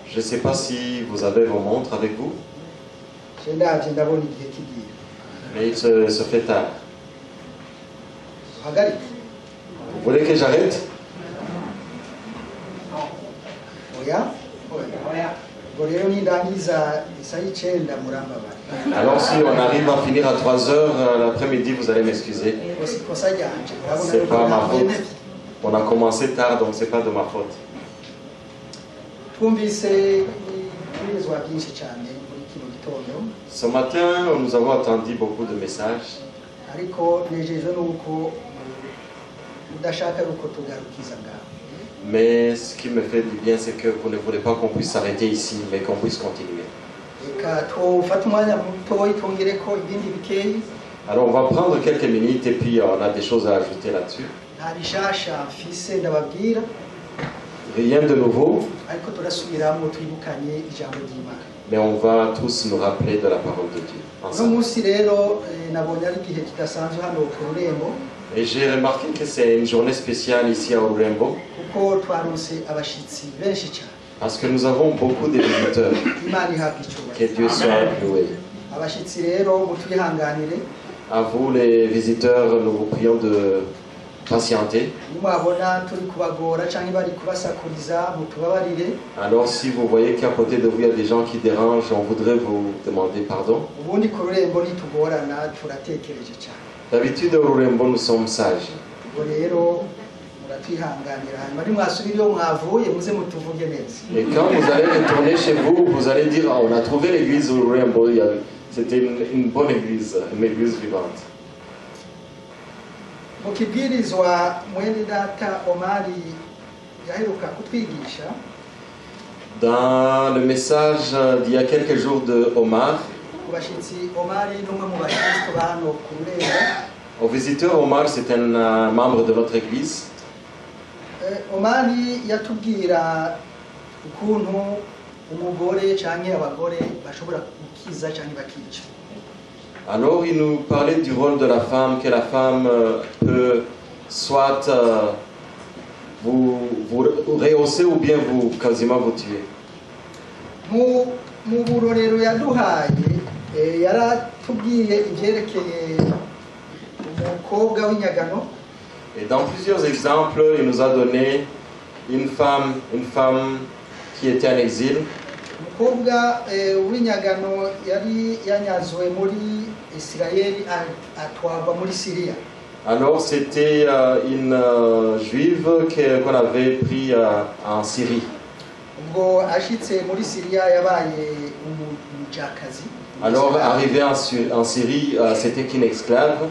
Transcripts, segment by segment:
Je ne sais pas si vous avez vos montres avec vous, mais il se fait tard. Vous voulez que j'arrête? Alors si on arrive à finir à 3 heures l'après-midi, vous allez m'excuser. C'est pas ma faute. On a commencé tard, donc c'est pas de ma faute. Ce matin, nous avons entendu beaucoup de messages. Mais ce qui me fait du bien, c'est que vous ne voulez pas qu'on puisse s'arrêter ici, mais qu'on puisse continuer. Alors on va prendre quelques minutes et puis on a des choses à ajouter là-dessus. Rien de nouveau, mais on va tous nous rappeler de la parole de Dieu ensemble. Et j'ai remarqué que c'est une journée spéciale ici à Urembo, parce que nous avons beaucoup de visiteurs. Que Dieu soit loué. À vous les visiteurs, nous vous prions de patienter. Alors si vous voyez qu'à côté de vous il y a des gens qui dérangent, on voudrait vous demander pardon. D'habitude au Rurembo nous sommes sages. Et quand vous allez retourner chez vous, vous allez dire ah, on a trouvé l'église au Rurembo, c'était une bonne église, une église vivante. Dans le message d'il y a quelques jours de Omar, au visiteur Omar, c'est un membre de notre église. Alors il nous parlait du rôle de la femme, que la femme peut soit vous rehausser ou bien vous quasiment vous tuer. Et dans plusieurs exemples, il nous a donné une femme qui était en exil. Alors c'était une juive qu'on avait pris en Syrie. Alors arrivé en Syrie, c'était qu'une esclave.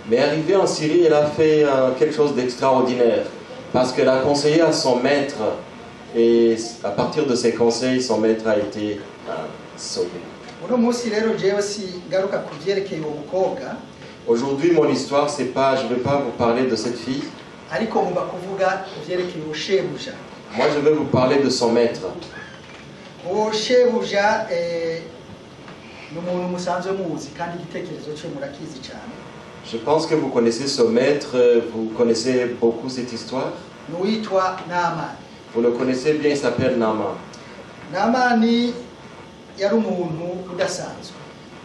Mais arrivé en Syrie, elle a fait quelque chose d'extraordinaire. Parce qu'elle a conseillé à son maître, et à partir de ses conseils, son maître a été sauvé. Aujourd'hui, mon histoire, c'est pas, je ne vais pas vous parler de cette fille. Moi, je vais vous parler de son maître. Je pense que vous connaissez ce maître, vous connaissez beaucoup cette histoire. Vous le connaissez bien, il s'appelle Naaman.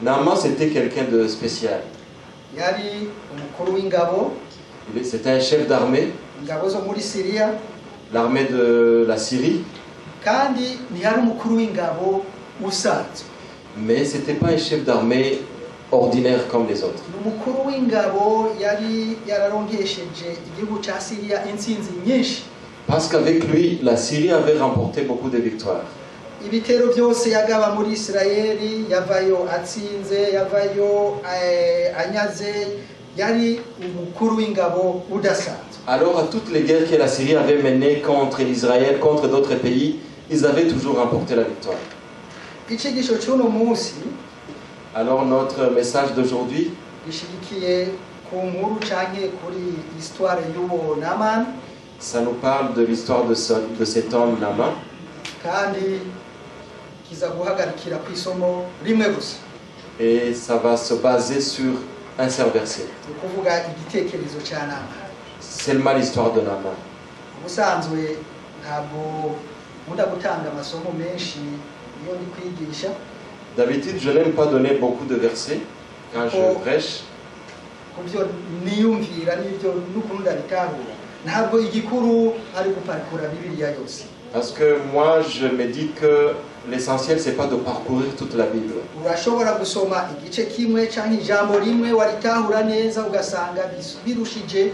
Naaman, c'était quelqu'un de spécial. C'était un chef d'armée, l'armée de la Syrie. Mais ce n'était pas un chef d'armée ordinaire comme les autres. Parce qu'avec lui, la Syrie avait remporté beaucoup de victoires. Alors à toutes les guerres que la Syrie avait menées contre l'Israël, contre d'autres pays, ils avaient toujours remporté la victoire. Alors notre message d'aujourd'hui, ça nous parle de l'histoire de cet homme Naaman, kiza guhagarikira ku isomo rimwe gusa. Et ça va se baser sur un seul verset. Ukuvuga igitekerezo cya Nama. Seulement l'histoire de Naaman. Ubusanzwe ntabwo nkunda gutanga amasomo menshi iyo ndi kwigisha. D'habitude, je n'aime pas donner beaucoup de versets quand je prêche. Kubyo niyumvira n'ibyo n'ukuntu ndabitahura. Ntabwo igikuru ari guparikura Bibiliya yose. Parce que moi, je me dis que l'essentiel, c'est pas de parcourir toute la Bible. Urashobora gusoma igice kimwe cyangwa ijambo rimwe waritahura neza ugasanga birushije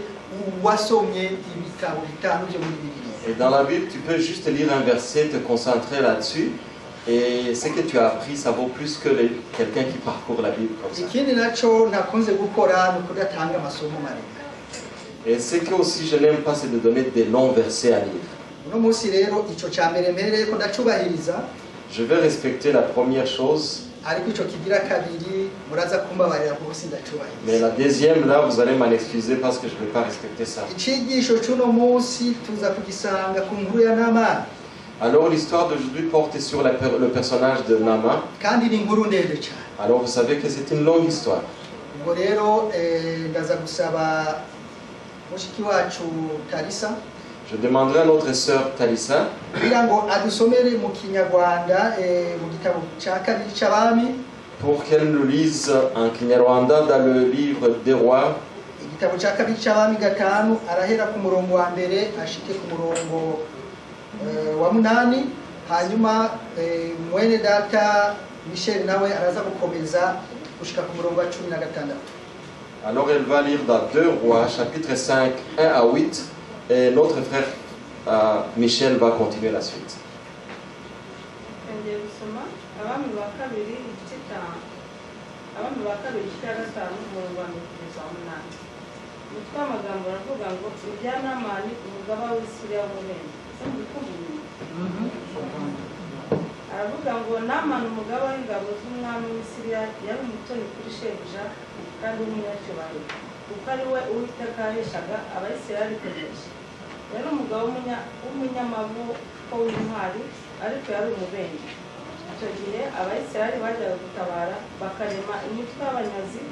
wasomye ibitabo bitanu byo muri Bibiliya. Et dans la Bible, tu peux juste lire un verset, te concentrer là-dessus, et ce que tu as appris, ça vaut plus que quelqu'un qui parcourt la Bible comme ça. Ikindi naco nakunze gukora no kudatanga amasomo maremare. Et ce que aussi je n'aime pas, c'est de donner des longs versets à lire. Uno munsi rero ico cya mbere mbere ko ndacubahiriza. Je vais respecter la première chose. Ariko ico kigira kabiri muraza kumbabarira ko sindacubahiriza. Mais la deuxième, là, vous allez m'en excuser parce que je ne vais pas respecter ça. Icigisho cy'uno munsi tuza kugisanga ku nkuru ya Naamani. Alors l'histoire d'aujourd'hui porte sur le personnage de Naaman. Kandi ni inkuru ndende cyane. Alors vous savez que c'est une longue histoire. Ubwo rero ndaza gusaba mushiki wacu Talisa. Je demanderai à notre sœur Talisa kugira ngo adusomere mu Kinyarwanda mu gitabo cya kabiri cy'Abami. Pour qu'elle nous lise en Kinyarwanda dans le livre des rois. Igitabo cya kabiri cy'Abami gatanu arahera ku murongo wa mbere ashike ku murongo wa munani, hanyuma mwene data Michel nawe araza gukomeza gushika ku murongo wa 16. Alors elle va lire dans 2 rois chapitre 5 1 à 8 et notre frère Michel va continuer la suite. aravuga ngo Naamani umugaba w'ingabo z'umwami w'Isiriya yari umutoni kuri shebuja kandi w'umunyacyubahiro kuko ari we Uwiteka yaheshaga Abayisirayeli kunesha. Yari umugabo w'umunyamaboko w'intwari ariko yari umubembe. Icyo gihe Abayisirayeli bajyaga gutabara bakarema imitwe y'abanyazi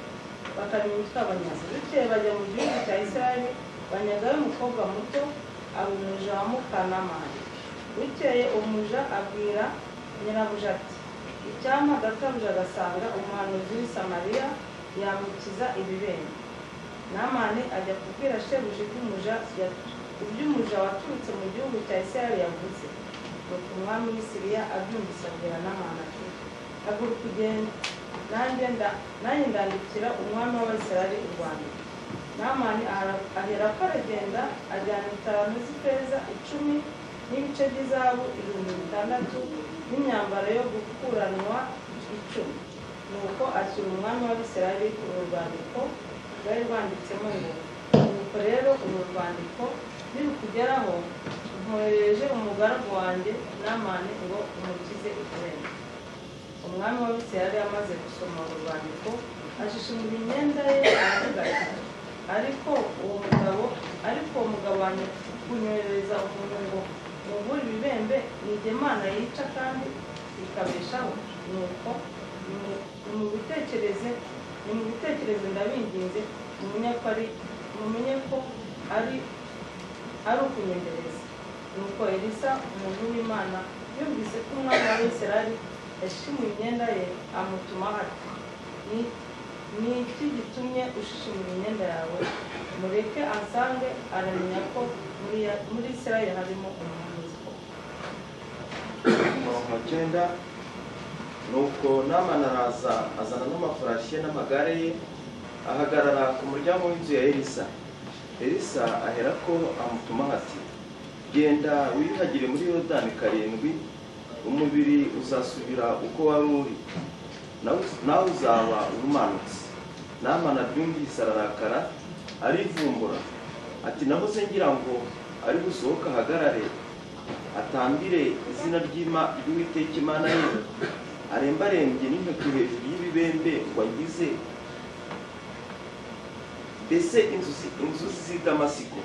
bityo bajya mu gihugu cya Isirayeli banyagayo umukobwa muto aba umuja wa muka Naamani. Bukeye umuja abwira nyirabuja ati icyampa databuja agasanga umuhanuzi w'i Samariya yamukiza ibibembe. Naamani ajya kubwira shebuja iby'umuja waturutse mu gihugu cya Isirayeli yavuze. Nuko umwami w'Isiriya abyumvise abwira Naamani ati haguruka ugende nanjye ndandikira umwami w'Abisirayeli u Rwanda. Naamani aherako aragenda ajyana italanto z'ifeza 10 n'ibice by'izahabu 6,000 n'imyambaro yo gukuranwa 10. Nuko ashyira umwami w'Abisirayeli uru rwandiko rwari rwanditsemo ngo nuko rero uru rwandiko nirukugeraho nkohereje umugaragu wanjye Naamani ngo umukize ibibembe. Umwami w'Abisirayeli amaze gusoma uru rwandiko ashishimura imyenda ye aravuga ati ariko uwo mugabo wanjye kunyohereza umuntu ngo mubure ibibembe ni jye Mana yica kandi ikabeshaho. Nuko nimubitekereze ndabinginze mumenye ko ari ukunyendereza. Nuko Elisa umuntu w'Imana yumvise ko umwami w'Abisirayeli yashishimuye imyenda ye amutumaho ati ni iki gitumye ushishimura imyenda yawe? Mureke ansange aramenya ko muri Isirayeli harimo umuhanuzi koko. Umurongo 9. Nuko Naamani araza azana n'amafarashi ye n'amagare ye ahagarara ku muryango w'inzu ya Elisa. Elisa aherako amutumaho ati genda wiyuhagire muri Yorodani 7, umubiri uzasubira uko wari uri nawe uzaba umanutse. Naamani abyumvise ararakara arivumbura ati nahoze ngira ngo ari gusohoka ahagarare atambire izina ry'Uwiteka Imana ye arembarembye n'intoki hejuru y'ibibembe ngo agize. Mbese inzuzi z'i Damasiko,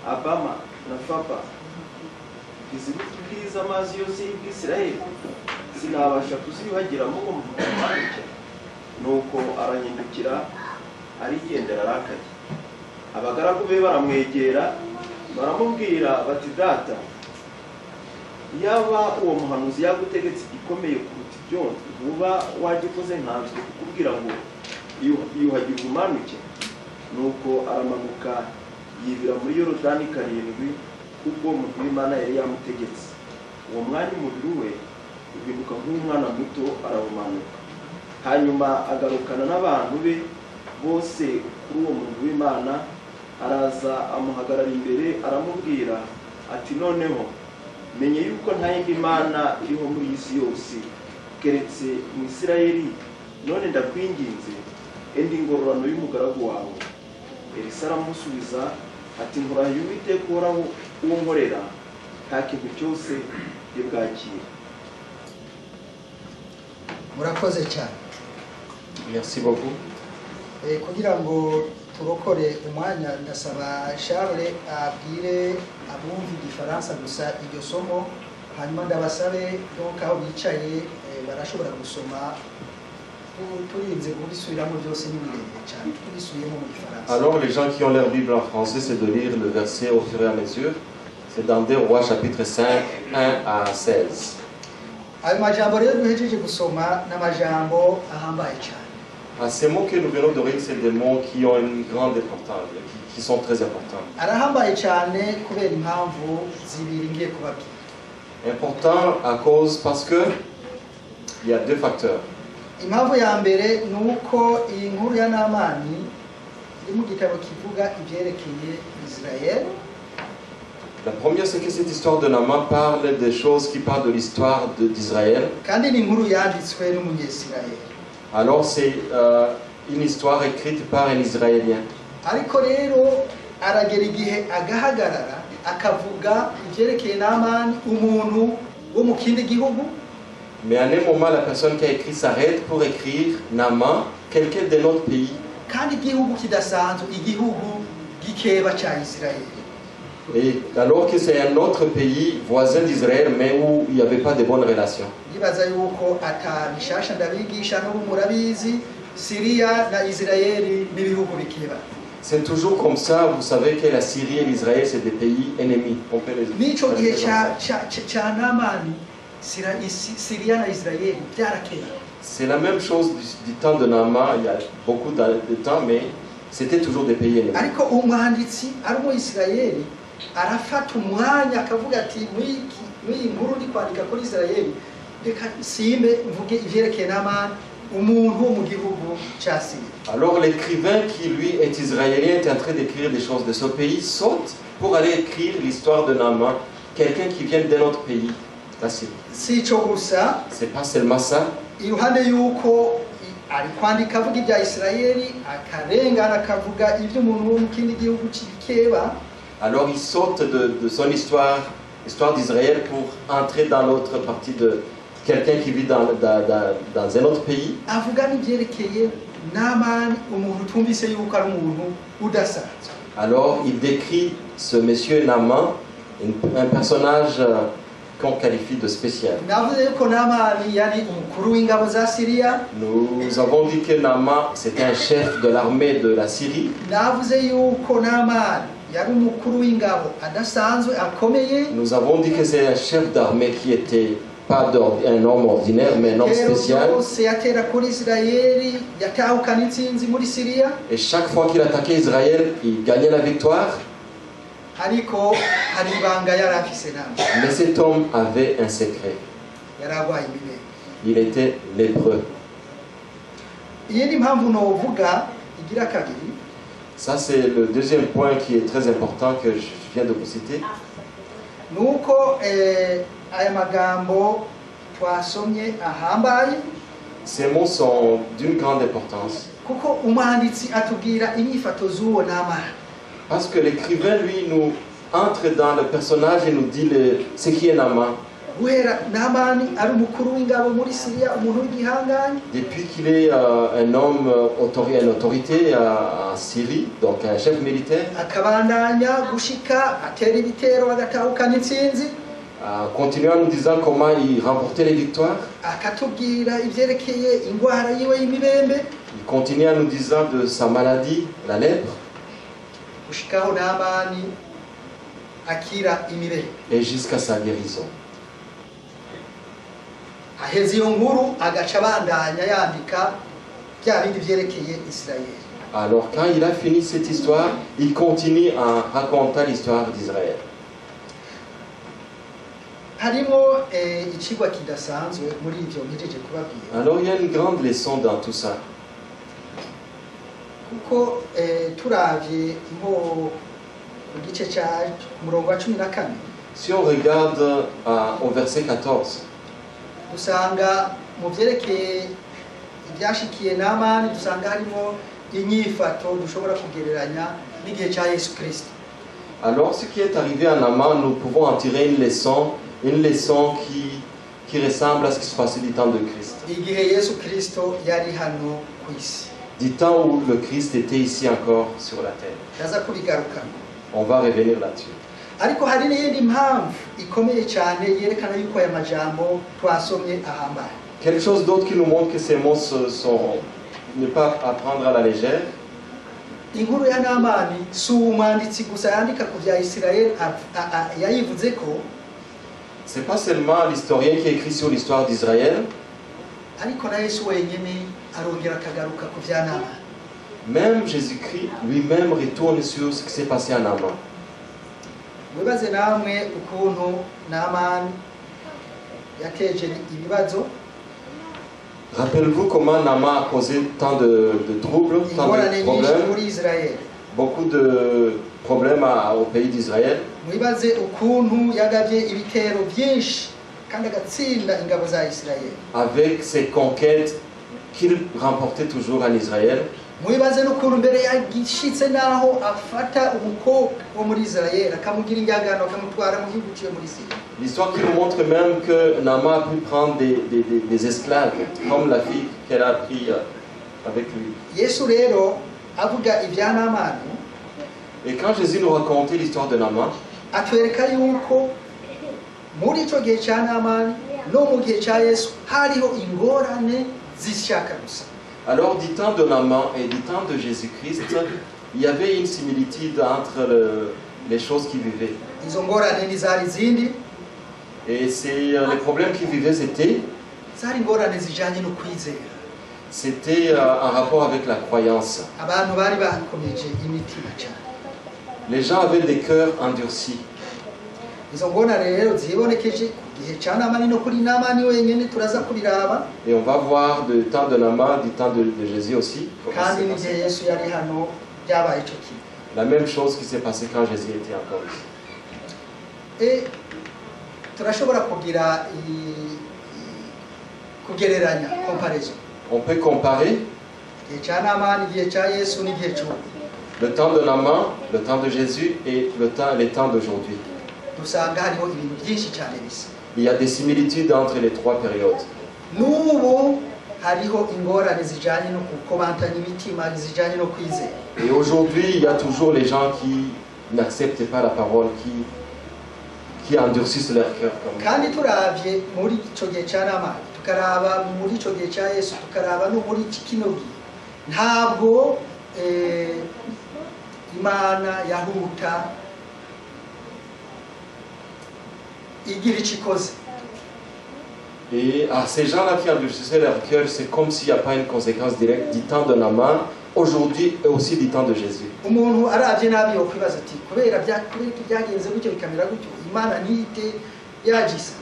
Abama na Faba ntizibwiriza amazi yose y'Isirayeli sinabasha kuziyuhagiramo ngo mvuge, nuko arahindukira arigendera arakaye. Abagaragu be baramwegera baramubwira bati, data, yaba uwo muhanuzi yagutegetse igikomeye kuruta ibyo uba wagikoze nkanzwe kukubwira ngo yuhagire umanuke. Nuko aramanuka yibira muri Yorodani karindwi kubwo umuntu w'Imana yari yamutegetse. Uwo mwanya umubiri we uhinduka nk'umwana muto arawumanuka. Hanyuma agarukana n'abantu be bose kuri uwo muntu w'Imana, araza amuhagarara imbere aramubwira ati, noneho menye yuko nta yindi mana iriho muri iyi si yose keretse mu Isirayeli, none ndakwinginze enda ingororano y'umugaragu wawe. Elisa aramusubiza ati, nkurahiye Uwiteka uhoraho uwo nkorera, nta kintu cyose bwakira. Murakoze cyane. Merci beaucoup. Kugira ngo turokore umwanya ndasaba Charles abwire abumva igifaransa gusa iryo somo, hanyuma ndabasabe donc aho bicaye barashobora gusoma turinze kubisubiramo byose n'ibirenge cyane tubisubiyemo mu gifaransa. Alors les gens qui ont leur Bible en français, c'est de lire le verset au fur et à mesure. C'est dans 2 Rois chapitre 5, 1 à 16. Ayo majambo rero duhejeje gusoma n'amajambo ahambaye cyane. Ces mots que nous venons de lire, c'est des mots qui ont une grande importance, qui sont très importants. Arahambaye cyane kubera impamvu zibiri ngiye kubabwira. Important à cause parce que il y a 2 facteurs. Impamvu ya mbere nuko iyi nkuru ya Namani iri mu gitabo kivuga ibyerekeye Israël. La première, c'est que cette histoire de Naaman parle des choses qui parlent de l'histoire d'Israël. Kandi ni inkuru yanditswe n'umunyesirayeli. Alors c'est une histoire écrite par un Israélien. Ariko rero aragera igihe agahagarara akavuga ibyerekeye Namani, umuntu wo mu kindi gihugu. Mais à un moment, la personne qui a écrit s'arrête pour écrire Naaman, quelqu'un de notre pays. Kandi igihugu kidasanzwe, igihugu gikeba cya Israël. Et alors que c'est un autre pays voisin d'Israël, mais où il n'y avait pas de bonnes relations. Yibaza yuko atabishasha ndabigisha no murabizi, Syria na Israël n'ibihugu bikeba. C'est toujours comme ça, vous savez que la Syrie et l'Israël, c'est des pays ennemis. On peut les Nico gihe cha Namani, Syria na Israël byarakeba. C'est la même chose du temps de Naaman, il y a beaucoup de temps, mais c'était toujours des pays ennemis. Ariko umwanditsi ari mu Israël arafata umwanya akavuga ati muri nkuru ndi kwandika kuri Israël, reka simbe mvuge ivyerekeye Namani, umuntu wo mu gihugu cya Syria. Alors l'écrivain qui lui est israélien est en train d'écrire des choses de ce pays, saute pour aller écrire l'histoire de Naaman, quelqu'un qui vient d'un autre pays, la Syrie. Si cyo gusa, C'est pas seulement ça. iruhande yuko ari kwandika avuga ibya Israeli akarengana akavuga iby'umuntu wo mu kindi gihugu cy'ikeba. Alors il saute de son histoire d'Israël pour entrer dans l'autre partie de quelqu'un qui vit dans un autre pays. Avuga n'ibyerekeye Namani, umuntu twumvise yuko ari umuntu udasanzwe. Alors il décrit ce monsieur Naaman, un personnage qu'on qualifie de spécial. Navuze yuko Namani yari umukuru w'ingabo za Syria. Nous avons dit que Naaman c'était un chef de l'armée de la Syrie. Navuze yuko Namani yari umukuru w'ingabo adasanzwe akomeye. Nous avons dit que c'est un chef d'armée qui était pas un homme ordinaire, mais un homme spécial. Et chaque fois qu'il attaquait Israël, il gagnait la victoire. Mais cet homme avait un secret. Il était lépreux. Ça, c'est le deuxième point qui est très important que je viens de vous citer. Ces mots sont d'une grande importance. Parce que l'écrivain, lui, nous entre dans le personnage et nous dit ce qui est Naaman. Depuis qu'il est un homme, une autorité en Syrie, donc un chef militaire, continuant en nous disant comment il remportait les victoires. akatubwira ibyerekeye indwara yiwe y'imibembe Il continue en nous disant de sa maladie, la lèpre, gushikaho Namani akira imibembe. et jusqu'à sa guérison. Aheza iyo nkuru agaca abandanya yandika bya bindi byerekeye Isirayeli. Alors quand il a fini cette histoire, il continue en racontant l'histoire d'Israël. Harimo ikigwa kidasanzwe muri ibyo mpejeje kubabwira. Alors il y a une grande leçon dans tout ça. Kuko turavye nko mu gice cya murongo wa 14 Si on regarde au verset 14, dusanga mu byerekeye ibyashikiye Namani, dusanga harimo inyifato dushobora kugereranya n'igihe cya Yesu Kristo. alors ce qui est arrivé à Naaman, nous pouvons en tirer une leçon qui ressemble à ce qui se passait du temps de Christ. Igihe Yesu Kristo yari hano ku isi. Du temps où le Christ était ici encore sur la terre. Ndaza kubigaruka. On va revenir là-dessus. Ariko hari n'iyindi mpamvu ikomeye cyane yerekana yuko aya majambo twasomye ahambaye. Quelque chose d'autre qui nous montre que ces mots ne pas à prendre à la légère. Inkuru ya Namani si umwanditsi gusa yandika ku bya Isirayeli yayivuze ko, C'est pas seulement l'historien qui écrit sur l'histoire d'Israël, ariko na Yesu wenyine arongera akagaruka ku bya Namani. même Jésus-Christ lui-même retourne sur ce qui s'est passé à Naaman. Mwibaze namwe ukuntu Namani yateje ibibazo, Rappelez-vous comment Naaman a causé tant de troubles, tant ingorane de nyinshi problèmes, muri Isirayeli. beaucoup de problèmes au pays d'Israël. Mwibaze ukuntu yagabye ibitero byinshi kandi agatsinda ingabo za Isirayeli. Avec ses conquêtes qu'il remportait toujours en Israël. Mwibaze n'ukuntu mbere yagishitse naho afata umukobwa wo muri Isirayeli akamugira ingagano akamutwara mu gihugu cyo muri Syrie. L'histoire qui nous montre même que Naaman a pu prendre des esclaves, comme la fille qu'elle a pris avec lui. Yesu rero avuga ibya Namani, Et quand Jésus nous racontait l'histoire de Naaman, atwereka yuko muri ico gihe cya Namani no mu gihe cya Yesu hariho ingorane z'ishyaka gusa. alors du temps de Naaman et du temps de Jésus-Christ, il y avait une similitude entre les choses qu'il vivait. Izo ngorane ni zari zindi, Et les problèmes qu'il vivait, zari ingorane zijanye no kwizera. c'était en rapport avec la croyance. Abantu bari bakomeje imitima cyane. Les gens avaient des cœurs endurcis. Izo ngorane rero zibonekeje ku gihe cya Namani no kuri Namani wenyine turaza kubiraba, Et on va voir du temps de Naaman, du temps de Jésus aussi. comment kandi c'est passé. n'igihe Yesu yari hano byabaye icyo kintu. La même chose qui s'est passée quand Jésus était encore ici. Et turashobora kugira kugereranya comparison. On peut comparer Igihe cya Namani, igihe cya Yesu n'igihe cy'ubu. le temps de Naaman, le temps de Jésus et les temps d'aujourd'hui. Dusanga hariho ibintu byinshi cyane bisa. Il y a des similitudes entre les trois périodes. N'ubu hariho ingorane zijanye no kukobantanya imitima, zijanye no kwizera. Et aujourd'hui, il y a toujours les gens qui n'acceptent pas la parole, qui endurcissent leur cœur. Comme Kandi turavye muri ico gihe cya Namani, tukaraba muri ico gihe cya Yesu, tukaraba no muri kino gihe, ntabwo Imana yahuta igira icyo ikoze. Et à ces gens-là qui endurcissaient leur cœur, c'est comme s'il n'y a pas une conséquence directe du temps de Naaman, aujourd'hui et aussi du temps de Jésus. Umuntu aravye nabi yo kwibaza ati kubera byagenze gutyo bikamera gutyo Imana ntite yagisa.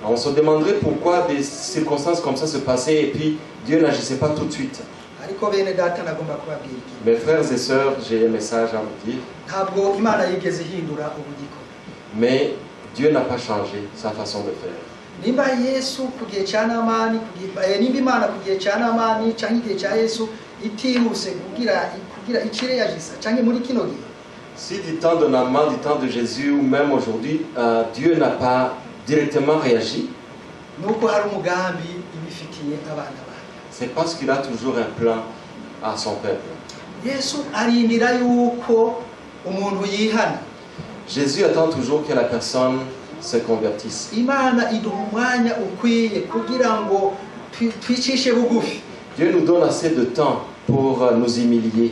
On se demanderait pourquoi des circonstances comme ça se passaient et puis Dieu n'agissait pas tout de suite. Ariko bene data nagomba kubabwira iki, Mes frères et sœurs, j'ai un message à vous dire, ntabwo Imana yigeze ihindura ubugiko. mais Dieu n'a pas changé sa façon de faire. Nimba Yesu ku gihe cya Namani, nimba Imana ku gihe cya Namani cyangwa igihe cya Yesu itihuse kugira ikire yagisa cyangwa muri kino gihe, Si du temps de Naaman, du temps de Jésus ou même aujourd'hui, Dieu n'a pas directement réagi, nuko hari umugambi ibifitiye abana bawe. c'est parce qu'il a toujours un plan à son peuple. Yesu arindira yuko umuntu yihana. Jésus attend toujours que la personne se convertissent. Imana iduha umwanya ukwiye kugira ngo twicishe bugufi. Dieu nous donne assez de temps pour nous humilier.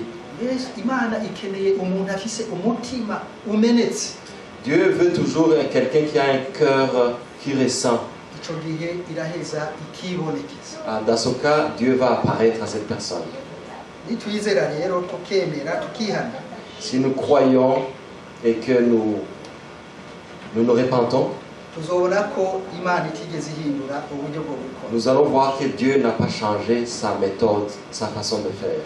Imana ikeneye umuntu afise umutima umenetse. Dieu veut toujours quelqu'un qui a un cœur qui ressent. Ico gihe iraheza ikibonekeza. Dans ce cas, Dieu va apparaître à cette personne. Nitwizera rero tukemera tukihana. Si nous croyons et que nous nous repentons, tuzobona ko Imana itigeze ihindura uburyo bwo gukora. Nous allons voir que Dieu n'a pas changé sa méthode, sa façon de faire.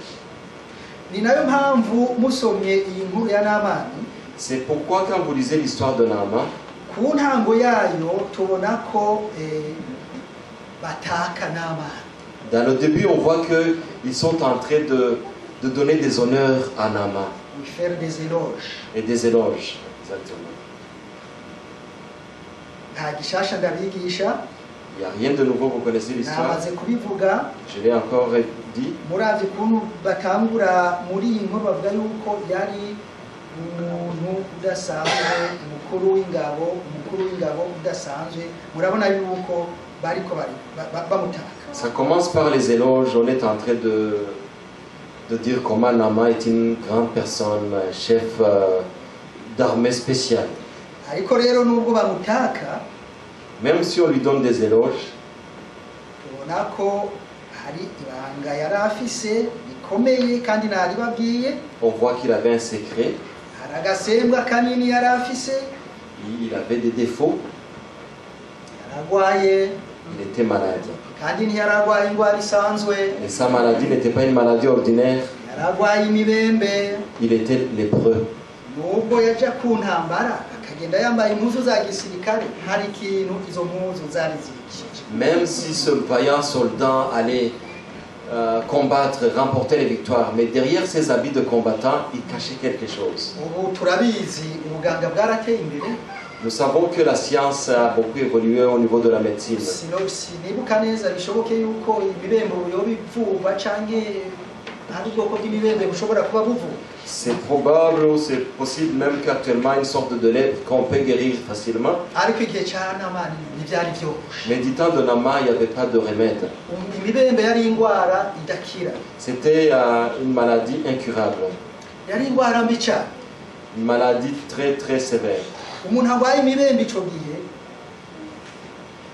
Ni nayo mpamvu musomye iyi nkuru ya Namani. C'est pourquoi quand vous lisez l'histoire de Naaman, ku ntango yayo tubona ko bataka Namani. Dans le début, on voit qu'ils sont en train de donner des honneurs à Naaman. Faire des éloges. Et des éloges, exactement. Il n'y a rien de nouveau, vous connaissez l'histoire. Je l'ai encore dit. Ça commence par les éloges, on est en train de dire comment Naaman est une grande personne, chef d'armée spéciale. Même si on lui donne des éloges, on voit qu'il avait un secret, il avait des défauts, il était malade. Et sa maladie n'était pas une maladie ordinaire, il était lépreux. Même si ce vaillant soldat allait combattre, remporter les victoires, mais derrière ses habits de combattant, il cachait quelque chose. Nous savons que la science a beaucoup évolué au niveau de la médecine. C'est probable ou c'est possible même qu'actuellement une sorte de lèpre qu'on peut guérir facilement. Mais du temps de Naaman, il n'y avait pas de remède. C'était une maladie incurable. Une maladie très très sévère.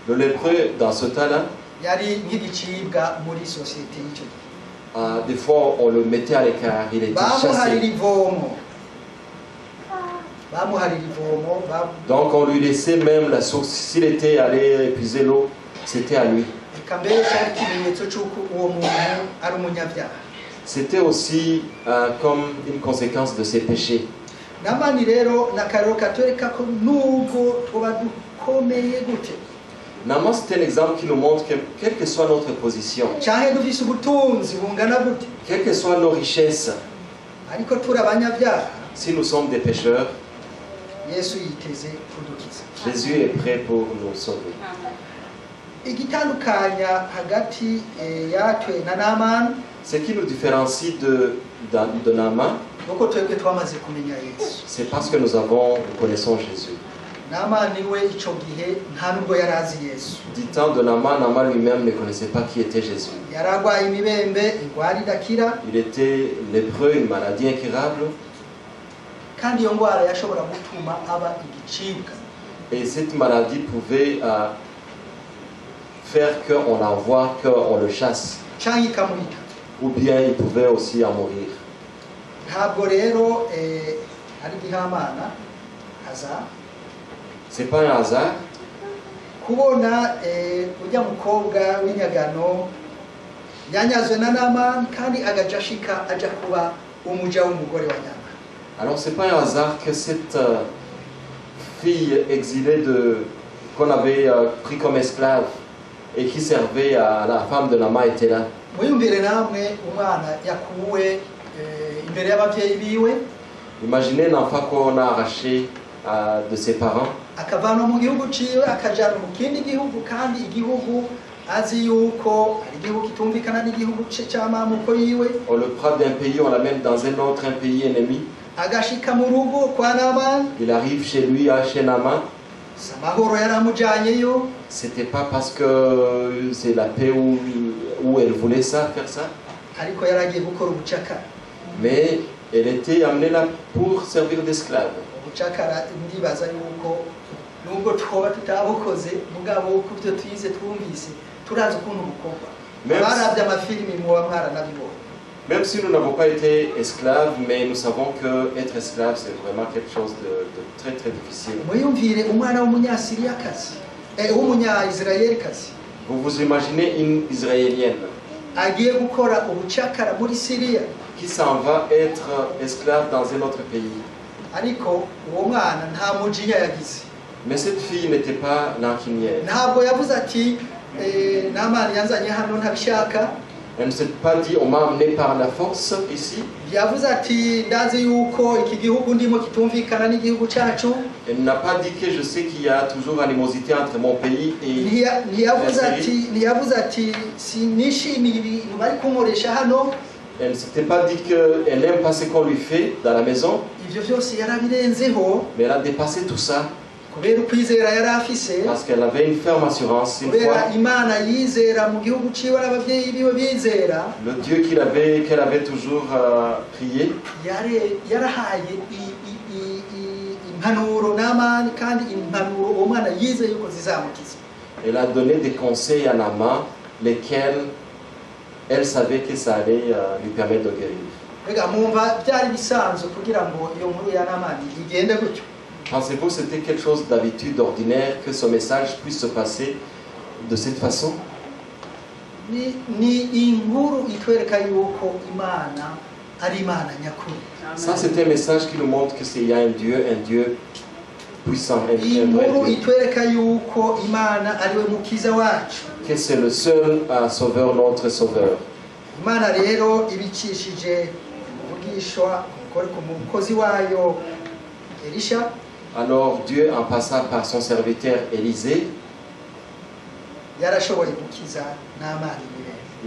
Le lépreux, dans ce temps-là, des fois on le mettait à l'écart, il était chassé. Donc on lui laissait même la source. S'il était allé épuiser l'eau, c'était à lui. C'était aussi comme une conséquence de ses péchés. Naaman, c'est un exemple qui nous montre que quelle que soit notre position, quelles que soient nos richesses, si nous sommes des pécheurs, Jésus est prêt pour nous sauver. Ce qui nous différencie de Naaman, c'est parce que nous connaissons Jésus. Du temps de Naaman lui-même ne connaissait pas qui était Jésus. Il était lépreux, une maladie incurable. Et cette maladie pouvait faire qu'on l'envoie, qu'on le chasse. Ou bien il pouvait aussi en mourir. C'est pas un hasard alors c'est pas un hasard que cette fille exilée qu'on avait pris comme esclave et qui servait à la femme de Naaman était là. Imaginez l'enfant qu'on a arraché de ses parents. On le prend d'un pays, on l'amène dans un autre, un pays ennemi. Il arrive chez lui, chez Naaman. samahoro yaramujyanyeyo. C'était pas parce que c'est la paix où elle voulait ça, faire ça, ariko yaragiye gukora ubucakara. mais elle était amenée là pour servir d'esclave. Ubucakara ndibaza yuko nubwo twoba tutabukoze mugabo ku byo twize twumvise turazi ukuntu bukorwa. Barabye amafilimi mu bamwara nabibonye. Même si nous n'avons pas été esclaves, mais nous savons que être esclave c'est vraiment quelque chose de très très difficile. Muyumvire umwana w'umunyasiriyakazi w'umunya-Israelikazi. Vous vous imaginez une Israélienne agiye gukora ubucakara muri Syria qui s'en va être esclave dans un autre pays. Ariko uwo mwana nta mujinya yagize. Mais cette fille n'était pas rancunière. Ntabwo yavuze ati Namani yanzanye hano ntabishaka. Elle ne s'est pas dit on m'a amené par la force ici. Yavuze ati ndazi yuko iki gihugu ndimo kitumvikana n'igihugu cyacu. Elle n'a pas dit que je sais qu'il y a toujours animosité entre mon pays et ntiyavuze ati sinishimiye ibintu bari kunkoresha hano. Elle ne s'était pas dit qu'elle n'aime pas ce qu'on lui fait dans la maison. Ibyo byose yarabirenzeho. Mais elle a dépassé tout ça. Kubera ukwizera yari afise. Parce qu'elle avait une ferme assurance, une foi. Kubera Imana yizera mu gihugu ciwe n'abavyeyi biwe bizera. Le Dieu qu'elle avait toujours prié. Yarahaye impanuro Namani kandi impanuro uwo mwana yizeye yuko zizamukiza. Elle a donné des conseils à Naaman, lesquels elle savait que ça allait lui permettre de guérir. Rega mumva byari bisanzwe kugira ngo iyo nkuru ya Namani igende gutyo. Pensez-vous que c'était quelque chose d'habitude, d'ordinaire, que ce message puisse se passer de cette façon? Ça, c'est un message qui nous montre qu'il y a un Dieu puissant, un vrai Dieu. Que c'est le seul sauveur, notre sauveur. Alors Dieu, en passant par son serviteur Élisée,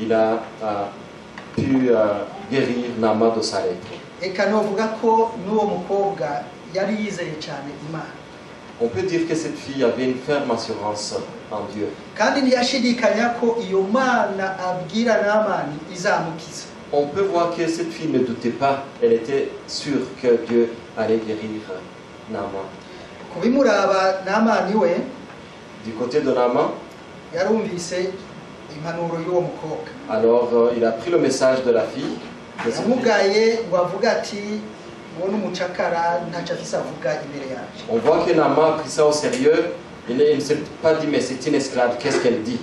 il a pu guérir Naaman de sa lèpre. On peut dire que cette fille avait une ferme assurance en Dieu. On peut voir que cette fille ne doutait pas, elle était sûre que Dieu allait guérir Naaman. Du côté de Naaman, alors il a pris le message de la fille. On voit que Naaman a pris ça au sérieux. Il ne s'est pas dit mais c'est une esclave, qu'est-ce qu'elle dit?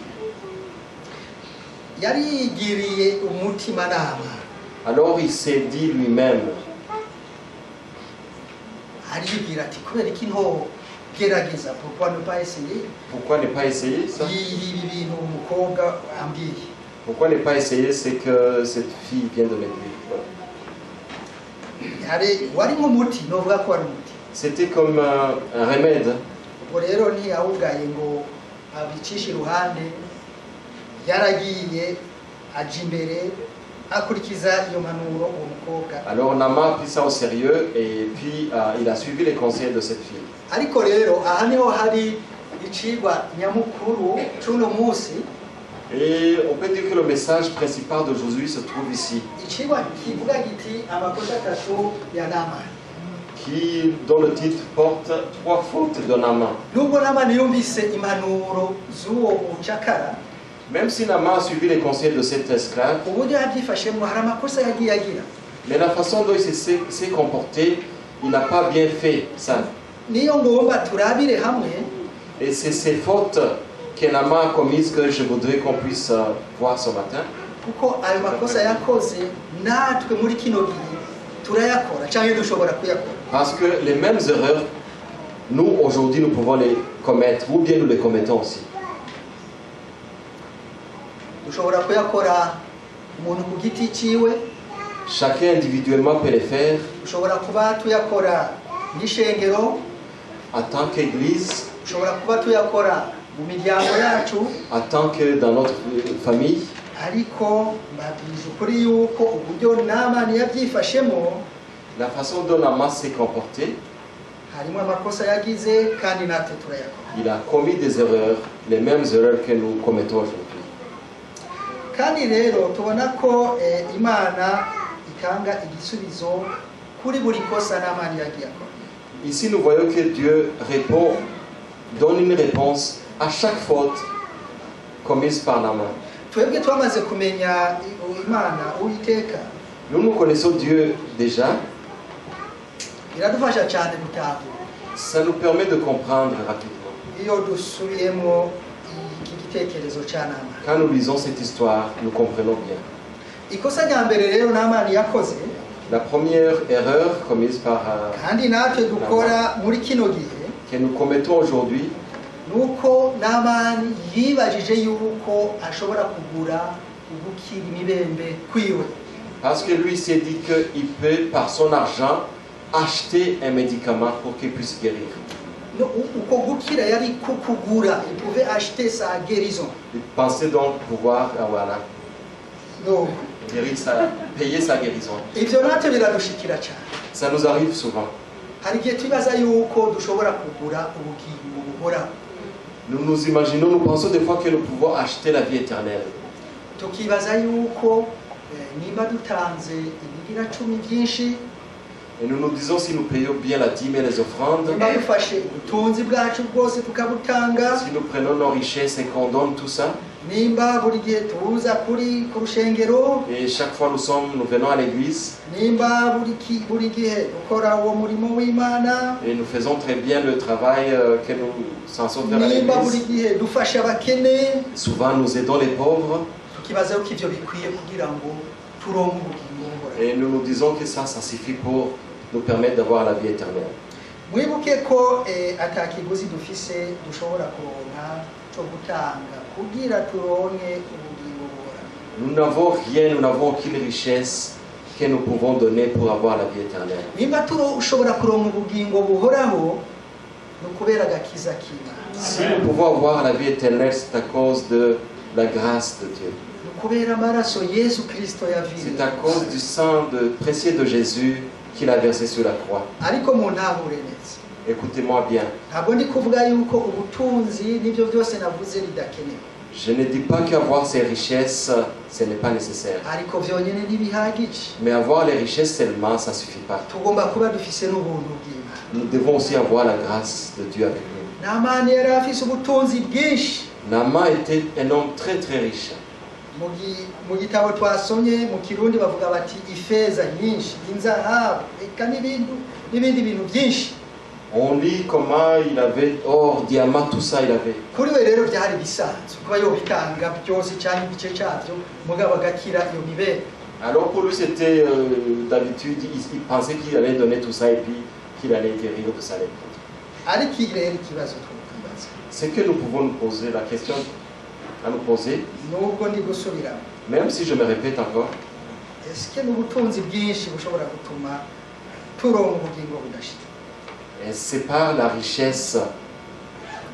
Alors il s'est dit lui-même, pourquoi ne pas essayer ça? Pourquoi ne pas essayer ce que cette fille vient de me dire? C'était comme un remède. Alors Naaman a pris ça au sérieux et puis il a suivi les conseils de cette fille. Et on peut dire que le message principal d'aujourd'hui se trouve ici, dont le titre porte 3 fautes de Naaman. Même si Naaman a suivi les conseils de cet esclave, mais la façon dont il s'est comporté, il n'a pas bien fait ça. Et c'est ces fautes que Naaman a commises que je voudrais qu'on puisse voir ce matin. Parce que les mêmes erreurs, nous aujourd'hui nous pouvons les commettre, ou bien nous les commettons aussi. Chacun individuellement peut les faire. En tant qu'église, en tant que dans notre famille. La façon dont Naaman s'est comporté, harimo amakosa yagize kandi natwe turayakora. Il a commis des erreurs, les mêmes erreurs que nous commettons aujourd'hui. Kandi rero tubona ko Imana itanga igisubizo kuri buri kosa n'amani yagiye akora. Ici, nous voyons que Dieu donne une réponse à chaque faute commise par Naaman. Twebwe twamaze kumenya Imana Uwiteka, Nous connaissons Dieu déjà. iradufasha cyane gutahura Ça nous permet de comprendre rapidement. iyo dusubiyemo iki gitekerezo cya Naaman. Quand nous lisons cette histoire, nous comprenons bien. Ikosa rya mbere rero Naaman yakoze, La première erreur commise par kandi natwe dukora muri kino gihe, que nous commettons aujourd'hui, nuko Naaman yibajije yuko ashobora kugura ubukira imibembe kwiwe. parce que lui s'est dit qu'il peut, par son argent, acheter un médicament pour qu'il puisse guérir. No, uko gukira yari kukugura, il pouvait acheter sa guérison. Il pensait donc pouvoir voilà, No, payer sa guérison. ivyo natwe biradushikira cyane. Ça nous arrive souvent. Hari igihe twibaza yuko dushobora kugura ubugingo buhoraho, Nous nous imaginons, nous pensons des fois que nous pouvons acheter la vie éternelle. tukibaza yuko nimba dutanze ibigira 10 byinshi, Et nous nous disons, si nous payons bien la dîme et les offrandes, nimba dufashe ubutunzi bwacu bwose tukabutanga, si nous prenons nos richesses et qu'on donne tout ça, nimba buri gihe tuza ku rushengero, et chaque fois nous venons à l'église, nimba buri gihe dukora uwo murimo w'Imana, et nous faisons très bien le travail que nous censons faire à nimba buri l'église. gihe dufashe abakene, Souvent nous aidons les pauvres, tukibaza yuko ivyo bikwiye kugira ngo turonke ubugingo buhoraho. et nous nous disons que ça suffit pour nous permettre d'avoir la vie éternelle. Mwibuke ko atakiguzi dufise dushobora kuronka cyo gutanga kugira turonke ubugingo buhoraho. Nous n'avons rien, nous n'avons aucune richesse que nous pouvons donner pour avoir la vie éternelle. Nimba ushobora kuronka ubugingo buhoraho ni ukubera agakiza k'Imana. Si nous pouvons avoir la vie éternelle, c'est à cause de la grâce de Dieu. Ni ukubera amaraso Yesu Kristo yaviye. C'est à cause du sang précieux de Jésus qu'il a versé sur la croix. Ariko mu ntahure neza, Écoutez-moi bien. ntabwo ndi kuvuga yuko ubutunzi n'ibyo byose navuze bidakenewe, Je ne dis pas qu'avoir ces richesses, ce n'est pas nécessaire. ariko byonyine ntibihagije. Mais avoir les richesses seulement, ça ne suffit pas. Tugomba kuba dufise n'ubuntu bw'Imana. Nous devons aussi avoir la grâce de Dieu avec nous. Naamani yari afise ubutunzi bwinshi. Naaman était un homme très très riche. Mu gitabo twasomye mu Kirundi bavuga bati ifeza nyinshi, inzahabu, eka n'ibindi bintu byinshi. On lit comment il avait or, diamant, tout ça il avait. Kuri we rero byari bisanzwe kuba yobitanga byose cyangwa igice cyabyo mugabo agakira iyo mibere. Alors pour lui c'était d'habitude, il pensait qu'il allait donner tout ça et puis qu'il allait guérir de sa lèpre. Ariko rero ikibazo twakwibaza, C'est que nous pouvons nous poser la question à nous poser, nubwo ndi gusubiramo, même si je me répète encore, ese n'ubutunzi bwinshi bushobora gutuma turonka ubugingo budashira? et c'est par la richesse,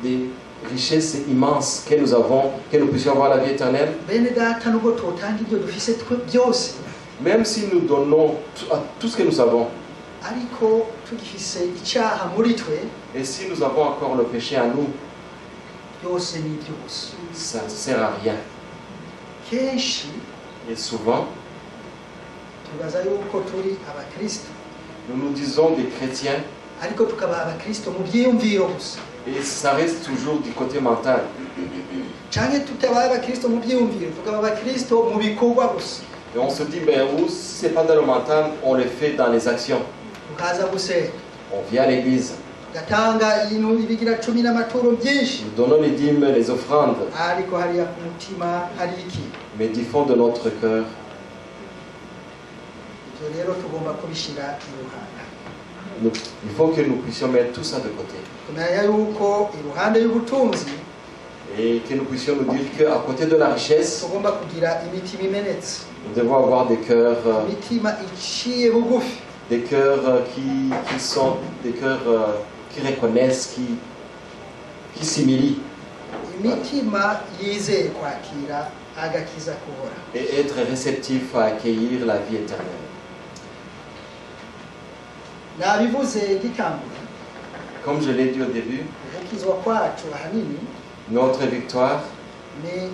des richesses immenses que nous avons, que nous puissions avoir la vie éternelle. Bene data, nubwo tutanga ibyo dufise byose, Même si nous donnons tout ce que nous avons, ariko tugifise icyaha muri twe, et si nous avons encore le péché à nous, byose ni byose. ça ne sert à rien. Kenshi Et souvent, tubaza yuko turi abakristo, nous nous disons des chrétiens, ariko tukaba abakristo mu byiyumviro gusa, et ça reste toujours du côté mental. canke tutabaye abakristo mu byiyumviro, tukaba abakristo mu bikorwa gusa. Et on se dit, ben, ou si ce n'est pas dans le mental, on le fait dans les actions. Tukaza gusenga, On vient à l'église, tugatanga ibintu ibigira 10 n'amaturo byinshi, nous donnons les dîmes, les offrandes, ariko hariya ku mutima hari iki? mais du fond de notre cœur, Ibyo rero tugomba kubishira iruhande. il faut que nous puissions mettre tout ça de côté. Tumenya yuko iruhande y'ubutunzi Et que nous puissions nous dire qu'à côté de la richesse, tugomba kugira imitima imenetse, nous devons avoir des cœurs imitima iciye bugufi, qui sont des cœurs qui reconnaissent, qui s'humilient, imitima yizeye kwakira agakiza kubora. et être réceptifs à accueillir la vie éternelle. Nabivuze gitangura, Comme je l'ai dit au début, gukizwa kwacu ahanini notre victoire ni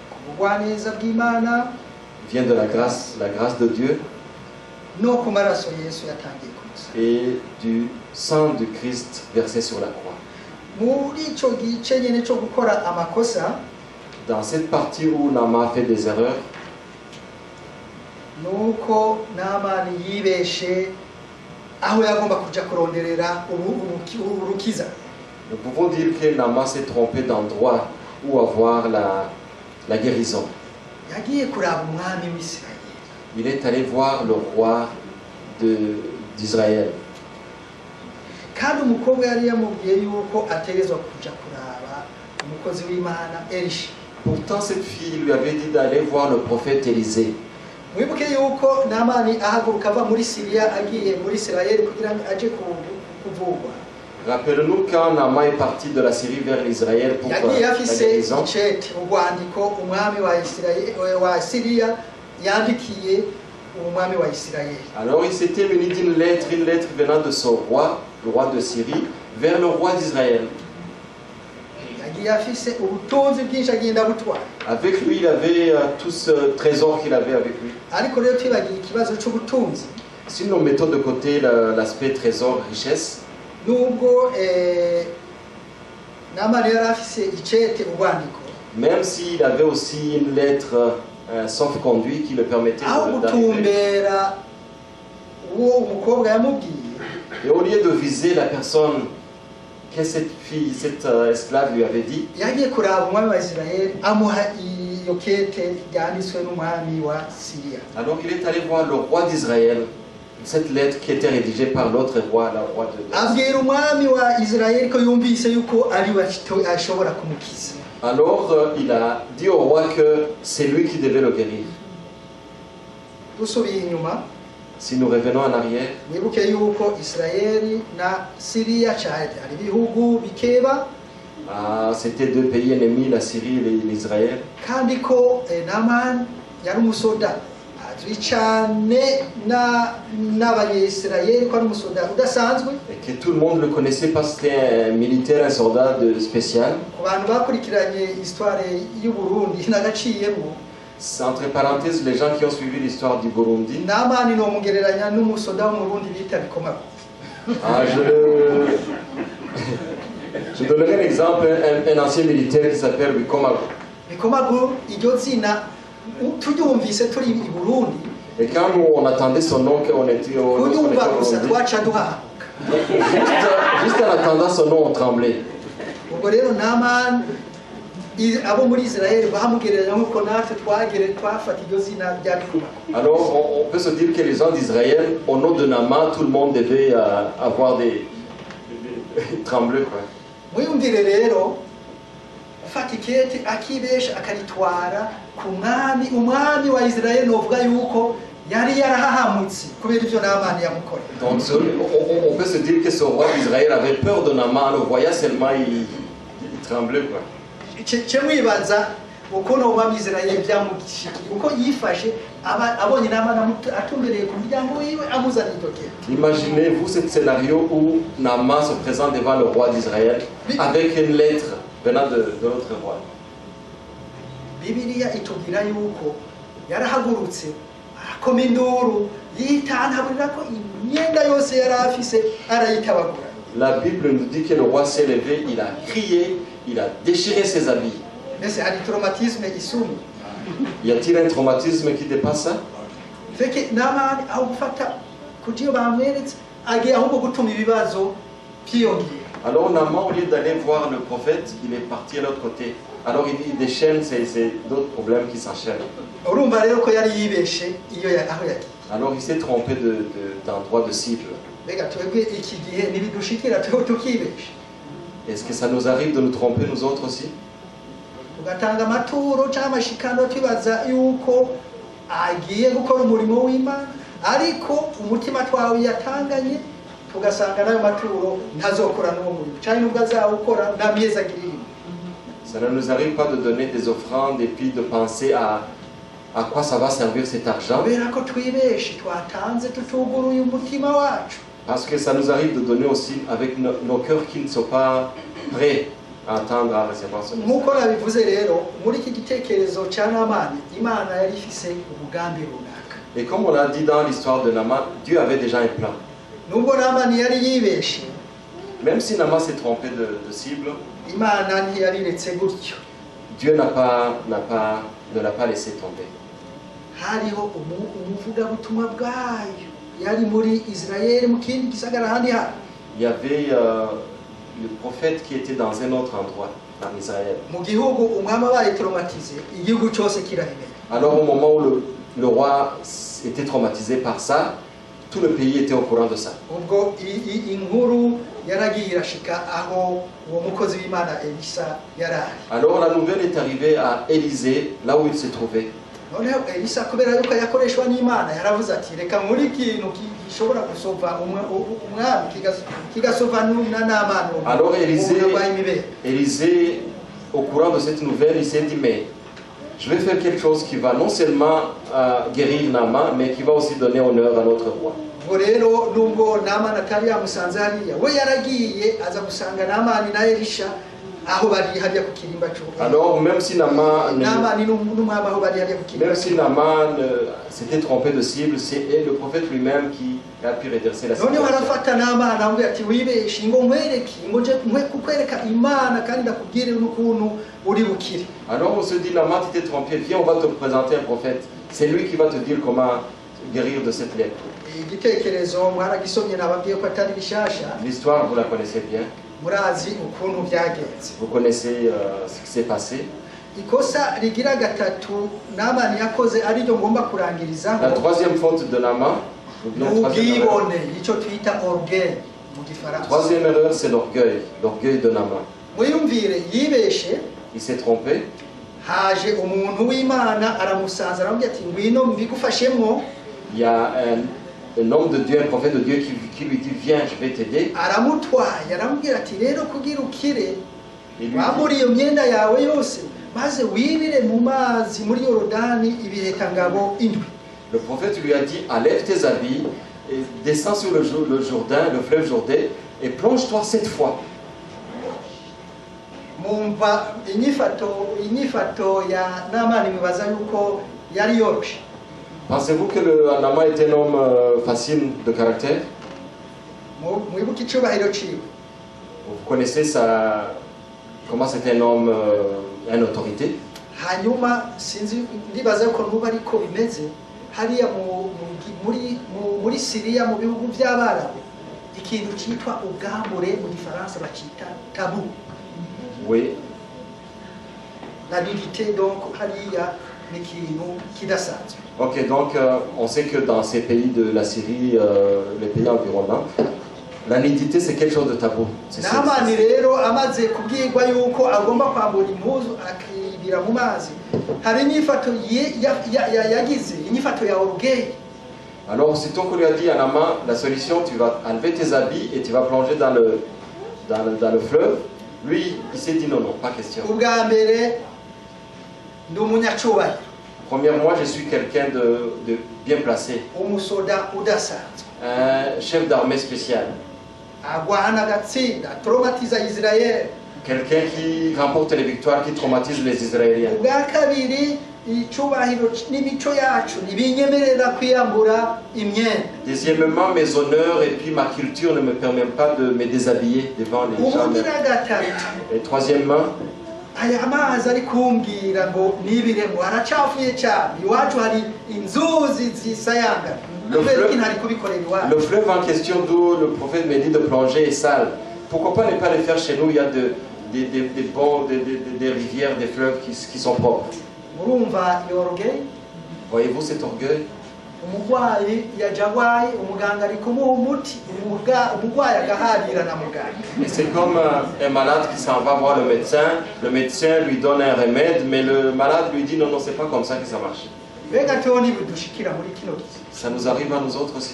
kubugwaneza bw'Imana vient de la grâce de Dieu no ku maraso Yesu yatangiye kuza. et du sang du Christ versé sur la croix. Muri ico gice nyene cyo gukora amakosa Dans cette partie où Naaman a fait des erreurs, nuko Naamani yibeshe aho yagomba kuja kuronderera urukiza. nous pouvons dire que Naaman s'est trompé d'endroit où avoir la guérison. Yagiye kuraba umwami w'Isirayeli. Il est allé voir le roi d'Israël. Kandi umukobwa yari yamubwiye yuko ategezwa kuja kuraba umukozi w'Imana Elisha. Pourtant, cette fille lui avait dit d'aller voir le prophète Élisée. Mwibuke yuko Naamani ahaguruka ava muri Siriya agiye muri Isirayeli kugira ngo aje kuvugwa. Rappelons-nous quand Naaman est parti de la Syrie vers l'Israël pour Yagiye la afise guérison. icete urwandiko umwami wa Siriya yandikiye umwami wa Isirayeli. Alors il s'était muni d'une lettre, une lettre venant de son roi, le roi de Syrie, vers le roi d'Israël. Yagiye afise ubutunzi bwinshi agenda butwara. Avec lui, il avait tout ce trésor qu'il avait avec lui. Ariko rero twibagiye ikibazo cy'ubutunzi. Si nous mettons de côté l'aspect trésor, richesse, Nubwo Naamani yari afise icete urwandiko, même s'il avait aussi une lettre sauf-conduit qui le permettait aho d'arriver. gutumbera uwo umukobwa yamubwiye, Et au lieu de viser la personne que cette fille, cette esclave lui avait dit, yagiye kuraba umwami wa Isirayeli amuha iyo kete ryanditswe n'umwami wa Siriya. alors il est allé voir le roi d'Israël, cette lettre qui était rédigée par l'autre roi, le roi de Abwira umwami wa Isirayeli ko yumvise yuko ari we ashobora kumukiza. Alors il a dit au roi que c'est lui qui devait le guérir. Dusubiye inyuma, Si nous revenons en arrière, wibuke yuko Isirayeli na Siriya cyari ari bihugu bikeba, c'était deux pays ennemis, la Syrie et l'Israël. kandi ko Naamani yari umusoda azwi cyane n'Abanyisirayeli ko ari umusoda udasanzwe. Et que tout le monde le connaissait parce que c'était un militaire, un soldat spécial. Ku bantu bakurikiranye histoire y'u Burundi nagaciyemo, Entre parenthèses, les gens qui ont suivi l'histoire du Burundi, Naamani no mugereranya n'umusoda w'umurundi bita Bikomagu. je donnerai un exemple, un ancien militaire qui s'appelle Bikomagu. Bikomagu iryo zina turyumvise turi i Burundi, Et quand nous, on attendait son nom, qu'on était au kuryumva gusa Burundi, twaca duhahamuka. juste en attendant son nom, on tremblait. Ubwo rero Naamani abo muri Israel bamugereranya nk'uko natwe twafata iryo zina rya Bikomagu. Alors, on peut se dire que les gens d'Israël, au nom de Naaman, tout le monde devait avoir trembler, quoi. Mwiyumvire rero ufata ikete akibesha akaritwara ku umwami wa Israel novuga yuko yari yarahahamutse kubera ivyo Naamani yamukoreye. Donc, on peut se dire que ce roi d'Israël avait peur de Naaman, le voyait seulement, il tremblait, quoi. Ce mwibaza ukuntu umwami Israel byamugishikiye uko yifashe abonye Naamani atumbereye ku muryango wiwe amuzana itokera. Imaginez-vous ce scénario où Naaman se présente devant le roi d'Israël avec une lettre venant de l'autre roi. Bibiliya itubwira yuko yarahagurutse akoma induru yitantaburira ko imyenda yose yari afise arayitabagura. La Bible nous dit que le roi s'est levé, il a crié, il a déchiré ses habits. Mbese hari traumatisme isumi. Y a-t-il un traumatisme qui dépasse ça? Feke Naamani aho gufata kugiyo bamweretse agiye ahubwo gutuma ibibazo byiyongera. Alors Naaman, au lieu d'aller voir le prophète, il est parti à l'autre côté. Alors il déchaîne, c'est d'autres problèmes qui s'enchaînent. Urumva rero ko yari yibeshe iyo aho yagiye. Alors il s'est trompé d'endroit de cible. Mbega twebwe iki gihe nibidushikira tukibesha. Est-ce que ça nous arrive de nous tromper nous autres aussi? Tugatanga amaturo cyangwa amashikano twibaza yuko agiye gukora umurimo w'Imana, ariko umutima twawe yatanganye tugasanga nayo maturo ntazokora n'uwo murimo cyane nubwo azawukora nta myezi agirira. Ça ne nous arrive pas de donner des offrandes et puis de penser à quoi ça va servir cet argent. Kubera ko twibeshe twatanze tutuguruye umutima wacu. Parce que ça nous arrive de donner aussi avec nos cœurs qui ne sont pas prêts à attendre à recevoir ce message. nk'uko nabivuze rero muri iki gitekerezo cya Namani Imana yari ifise umugambi runaka. Et comme on l'a dit dans l'histoire de Naaman, Dieu avait déjà un plan. Nubwo Namani yari yibeshe, Même si Naaman s'est trompé de cible, Imana ntiyabiretse gutyo. Dieu ne l'a pas laissé tomber. Hariho umuvugabutumwa bwayo yari muri Israeli mu kindi gisagara ahandi hantu. Il y avait le prophète qui était dans un autre endroit, en Israël. Mu gihugu umwami abaye traumatize, igihugu cyose kirahimenya. Alors au moment où le roi était traumatisé par ça, tout le pays était au courant de ça. Ubwo inkuru yaragiye irashika aho uwo mukozi w'Imana Elisa yarari. Alors la nouvelle est arrivée à Élisée, là où il se trouvait. Noneho Elisa kubera yuko yakoreshwa n'Imana yaravuze ati reka muri ikintu gishobora gusova umwami kigasova na Namani. Alors Élisée, au courant de cette nouvelle, il s'est dit mais je vais faire quelque chose qui va non seulement guérir Naaman, mais qui va aussi donner honneur à notre roi. Ubwo rero nubwo Namani atari yamusanze hariya, we yaragiye aza gusanga Namani na Elisha aho bari hariya ku kirimba cy'ubuvuzi. Alors même si Naaman s'était trompé de cible, c'est le prophète lui-même qui a pu redresser la situation. Noneho arafata Namani amubwira ati wibeshe ngo nkwereke ngo nje kukwereka Imana kandi ndakubwire n'ukuntu uri bukire. Alors on se dit Naaman, tu t'es trompé, viens on va te présenter un prophète. C'est lui qui va te dire comment guérir de cette lèpre. Igitekerezo mwaragisomye nababwiye ko atari bishasha. L'histoire vous la connaissez bien. Murazi ukuntu byagenze. Vous connaissez ce qui s'est passé. Ikosa rigira gatatu Namani yakoze ari ryo ngomba kurangirizaho. La troisième faute de Naaman, ubwibone, icyo twita orgueil mu gifaransa. Troisième erreur, c'est l'orgueil de Naaman. Mwiyumvire yibeshe, il s'est trompé. Haje umuntu w'Imana aramusanza aramubwira ati ngwino mbigufashemwo. Il y a un homme de Dieu, un prophète de Dieu qui lui dit viens, je vais t'aider. Aramutwaye aramubwira ati rero kugira ukire wamuri iyo myenda yawe yose maze wibire mu mazi muri Yorodani ibihekangabo indwi. Le prophète lui a dit enlève tes habits et descends sur le Jourdain, le fleuve Jourdain et plonge-toi 7 fois. Mumva inyifato ya Namani mwibaza yuko yari yoroshe. Pensez-vous que Naaman était un homme facile de caractère? Mwibuke icyubahiro ciwe. Vous connaissez comment c'était un homme, une autorité? Hanyuma sinzi ndibaza yuko nuba ariko bimeze hariya muri Syria mu bihugu by'Abarabu ikintu cyitwa ubwambure mu gifaransa bacita tabou. Oui. La nudité donc hariya ni ikintu kidasanzwe. Ok, donc on sait que dans ces pays de la Syrie, les pays environnants, la nudité c'est quelque chose de tabou. Namani rero amaze kubwirwa yuko agomba kwambura impuzu akibira mu mazi hari inyifato yagize inyifato ya orgueil. Alors aussitôt qu'on lui a dit à Naaman la solution, tu vas enlever tes habits et tu vas plonger dans le fleuve, lui il s'est dit non, pas question. Ubwa mbere ndi umunyacyubahiro. Premièrement, je suis quelqu'un de bien placé. Umusoda udasanzwe. Un chef d'armée spécial. Agwana gatsinda traumatiza Israël. Quelqu'un qui remporte les victoires, qui traumatise les Israéliens. Ubwa kabiri icyubahiro n'imico yacu nibinyemerera kwiyambura imyenda. Deuxièmement, mes honneurs et puis ma culture ne me permettent pas de me déshabiller devant les gens. Et troisièmement, aya amazi ari kumbwira ngo nibire ngo haracafuye cyane iwacu hari inzuzi zisayanga. Le fleuve en question d'où le prophète me dit de plonger est sale. Pourquoi pas ne pas le faire chez nous? Il y a des rivières, des fleuves qui sont propres. Voyez-vous cet orgueil? C'est comme un malade qui s'en va voir le médecin lui donne un remède, mais le malade lui dit non, c'est pas comme ça que ça marche. Ça nous arrive à nous autres aussi.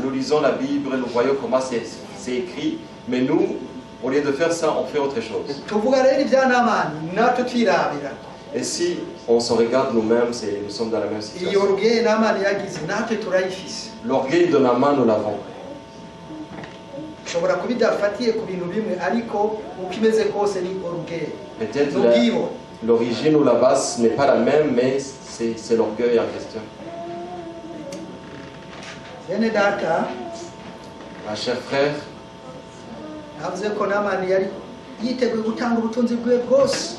Nous lisons la Bible, nous voyons comment c'est écrit, mais nous, au lieu de faire ça, on fait autre chose. Et si on se regarde nous-mêmes, nous sommes dans la même iyo situation. orgueil Namani yagize natwe turayifise. L'orgueil de Naaman, nous l'avons. Ushobora kuba idafatiye ku bintu bimwe ariko uko imeze kose ni orgueil. Peut-être N'ubwibo. l'origine ou la base n'est pas la même, mais c'est l'orgueil en question. Bene data, Ma chère frère, navuze ko Namani yari yiteguye gutanga ubutunzi bwe bwose.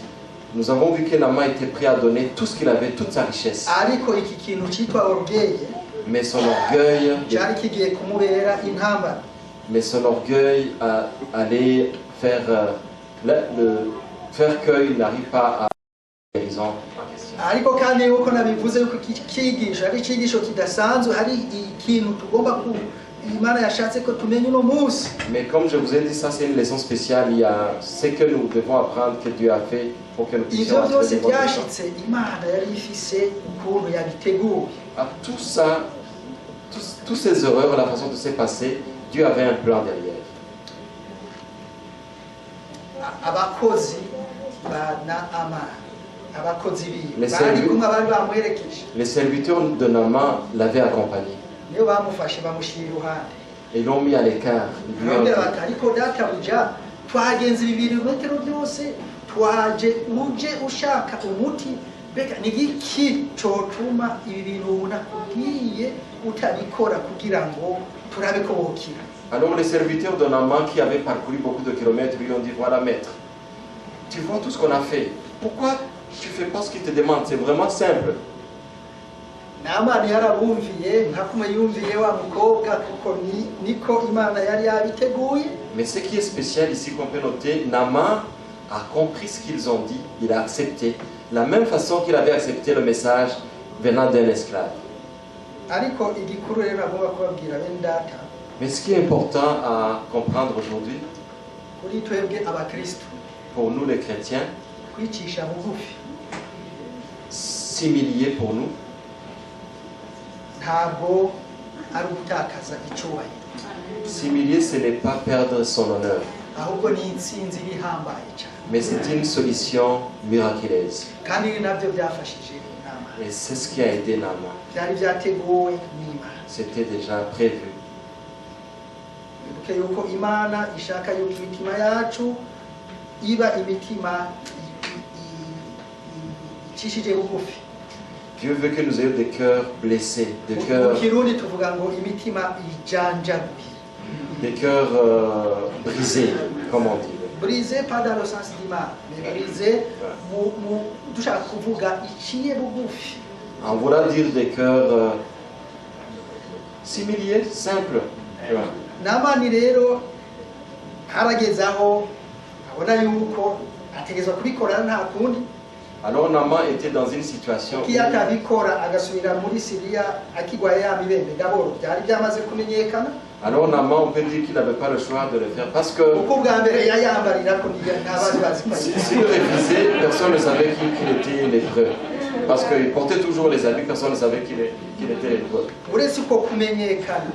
nous avons vu que Naaman était prêt à donner tout ce qu'il avait, toute sa richesse. Ariko iki kintu cyitwa orgueil Mais son orgueil, cyari kigiye kumubera intambara. allait faire, faire qu'il n'arrive pas à la guérison en question. Ariko kandi uko nabivuze yuko iki cyigisho ari icyigisho kidasanzwe, hari ikintu tugomba Imana yashatse ko tumenya uno munsi. Mais comme je vous ai dit, ça c'est une leçon spéciale. Il y a ce que nous devons apprendre que Dieu a fait pour que nous puissions Ivyo byose entrer dans votre byashitse Imana yari ifise ukuntu yabiteguye. À tout ça, tous ces erreurs, la façon de se passer, Dieu avait un plan derrière. Abakozi ba Naaman, abakozi biwe Les bari serviteurs- kumwe abari bamuherekeje, Les serviteurs de Naaman l'avaient accompagné. niyo bamufashe bamushyira iruhande. Ils l'ont mis à l'écart. Ils lui ont Bongera dit, bati ariko databuja twagenze ibi birometero byose twaje uje ushaka umuti, mbega ni iki cotuma ibi bintu nakubwiye utabikora kugira ngo turabe ko bokira. Alors les serviteurs de Naaman qui avaient parcouru beaucoup de kilomètres lui ont dit, voilà maître, tu vois tout ce qu'on a fait. Pourquoi tu ne fais pas ce qu'il te demande? C'est vraiment simple. Naamani yarabumviye nka kumwe yumviye wa mukobwa kuko niko Imana yari yabiteguye. Mais ce qui est spécial ici qu'on peut noter, Naaman a compris ce qu'ils ont dit, il a accepté, la même façon qu'il avait accepté le message venant d'un esclave. Ariko igikuru rero nagomba kubabwira bene data, Mais ce qui est important à comprendre aujourd'hui, kuri twebwe abakristo pour nous les chrétiens, kwicisha bugufi s'humilier pour nous, ntabwo ari ugutakaza icyubahiro, s'humilier ce n'est pas perdre son honneur, ahubwo ni intsinzi ihambaye cyane, mais c'est une solution miraculeuse. kandi ibi nabyo byafashije Naaman. Et c'est ce qui a aidé Naaman. Byari byateguwe n'Imana. C'était déjà prévu. Wibuke yuko Imana ishaka yuko imitima yacu iba imitima icishije bugufi. Dieu veut que nous ayons des cœurs blessés, Mu Kirundi tuvuga ngo imitima ijanjaguye. des cœurs brisés, comme on dit. Brisé pas dans le sens d'Imana, mais brisé dushaka kuvuga iciye bugufi. En voulant dire des cœurs similiers, simples. Voilà. Naamani rero harageze aho abona yuko ategezwa kubikora nta kundi. Alors Naaman était dans une situation Iyo atabikora agasubira muri Siriya akigwaye ya mibembe d'abord byari byamaze kumenyekana. Alors Naaman, on peut dire qu'il n'avait pas le choix de le faire parce que Uko bwa mbere yayambarira ko n'abandi s'il refusait, personne ne savait qu'il était lépreux. Parce qu'il portait toujours les habits, personne ne savait qu'il était lépreux. uretse uko kumenyekana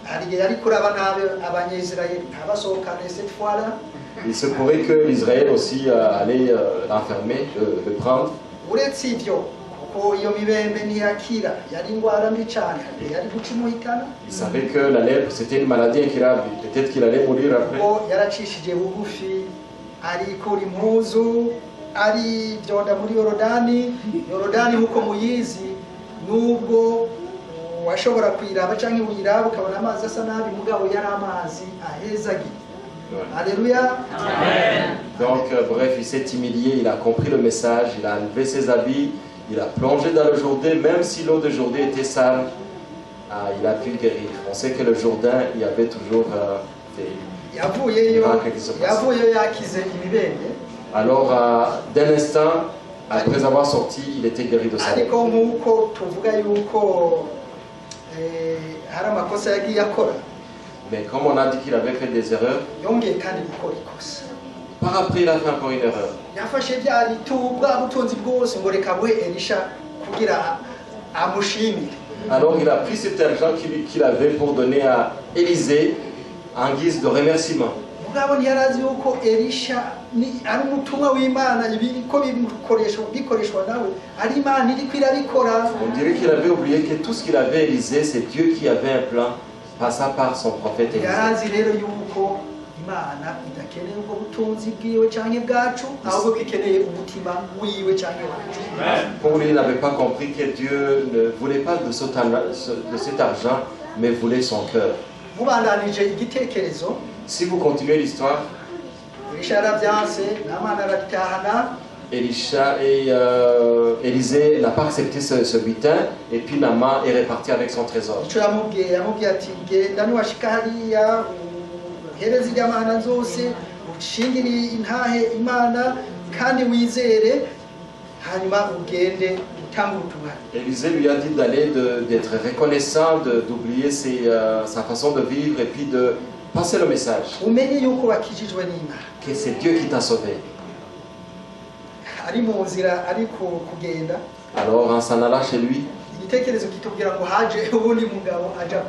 hari igihe yari kuraba nabi abanyisirayeli ntabasohokane cette fois là. Il se pourrait que l'Israël aussi allait l'enfermer, le prendre. Uretse ivyo kuko iyo mibembe ntiyakira yari indwara mbi cyane yari guca imuhitana. Il savait que la lèpre c'était une maladie incurable, peut-être qu'il allait mourir après. Ko yaracishije bugufi arikura impuzu ari byonda muri Yorodani nkuko muyizi, nubwo washobora kwiraba cyangwa uyiraba ukabona amazi asa nabi mugabo yari amazi ahezagiye. Alléluia. Amen. Donc bref, il s'est humilié, il a compris le message, il a enlevé ses habits, il a plongé dans le Jourdain, même si l'eau de Jourdain était sale, il a pu guérir. On sait que le Jourdain, il y avait toujours des... Yavuyeyo yakize imibembe. Alors d'un instant, après avoir sorti, il était guéri de sa lèpre. Ariko nkuko tuvuga yuko hari amakosa yagiye akora. Mais comme on a dit qu'il avait fait des erreurs, Yongeye kandi gukora ikosa. par après il a fait encore une erreur. Yafashe bya bitubwa butunzi bwose ngo reka buhe Elisha kugira amushimire. Alors il a pris cet argent qu'il avait pour donner à Élisée en guise de remerciement. mugabo ntiyarazi yuko Elisha ari umutumwa w'Imana ibiko bikoreshwa nawe ari Imana iri kwirabikora. On dirait qu'il avait oublié que tout ce qu'il avait Élisée, c'est Dieu qui avait un plan, passa par son prophète Élisée. Yarazi rero yuko Imana idakeneye ubwo butunzi bwiwe canke bwacu ahubwo ikeneye umutima wiwe canke wacu. Pour lui, il n'avait pas compris que Dieu ne voulait pas de cet argent, mais voulait son cœur. Mubandanije igitekerezo. Si vous continuez l'histoire, Elisha yaravyanse Namani aratahana. Elisha et Élisée n'a pas accepté ce butin, et puis Naaman est reparti avec son trésor. Ico yamubwiye ati genda niwashika hariya uhereze iry'amahana zose ushingire intahe Imana kandi wizere hanyuma ugende utanga ubutumwa. Élisée lui a dit d'aller d'être reconnaissant, d'oublier sa façon de vivre et puis de passer le message. Umenye yuko bakijijwe n'Imana. Que c'est Dieu qui t'a sauvé. Ari mu nzira ari kugenda. Alors en s'en allant chez lui, igitekerezo kitubwira ngo haje ubundi mugabo aja